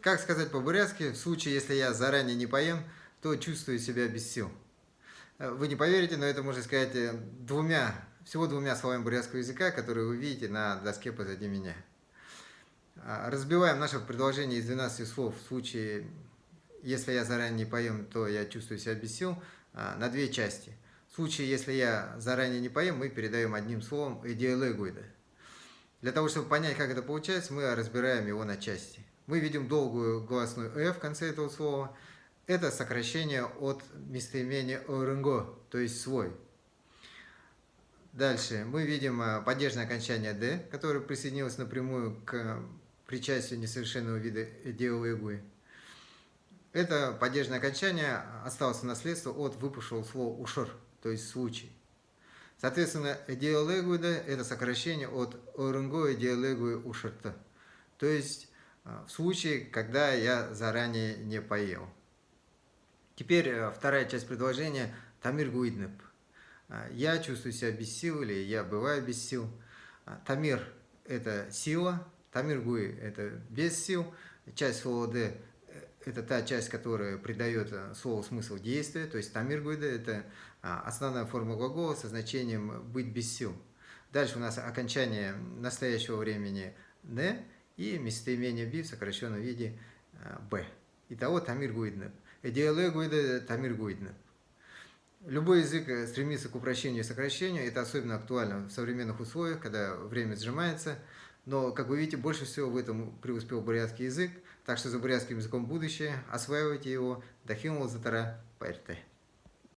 Как сказать по-бурятски, в случае, если я заранее не поем, то чувствую себя без сил. Вы не поверите, но это можно сказать всего двумя словами бурятского языка, которые вы видите на доске позади меня. Разбиваем наше предложение из 12 слов в случае, если я заранее не поем, то я чувствую себя без сил, на две части. В случае, если я заранее не поем, мы передаем одним словом «эдиэлэгуида». Для того, чтобы понять, как это получается, мы разбираем его на части. Мы видим долгую гласную «э» в конце этого слова. Это сокращение от местоимения «орынго», то есть «свой». Дальше мы видим падежное окончание «д», которое присоединилось напрямую к причастию несовершенного вида «эдиэлэгуи». Это падежное окончание осталось в наследство от выпавшего слова «ушор», то есть «случай». Соответственно, эдиэлэгуида – это сокращение от орынго эдиэлэгуи ушарта, то есть в случае, когда я заранее не поел. Теперь вторая часть предложения «тамир гуиднеп». Я чувствую себя без сил или я бываю без сил. Тамир – это сила, тамир гуи – это без сил. Часть слова «д» – это та часть, которая придает слову смысл действия, то есть тамир гуида – это основная форма глагола со значением «быть без сил». Дальше у нас окончание настоящего времени «не» и местоимение «би» в сокращенном виде «б». Итого тамир гуиднеп. Эдиэлэгуида тамир гуиднеп. Любой язык стремится к упрощению и сокращению. Это особенно актуально в современных условиях, когда время сжимается. Но, как вы видите, больше всего в этом преуспел бурятский язык. Так что за бурятским языком будущее. Осваивайте его. Дахилмул затара парьте.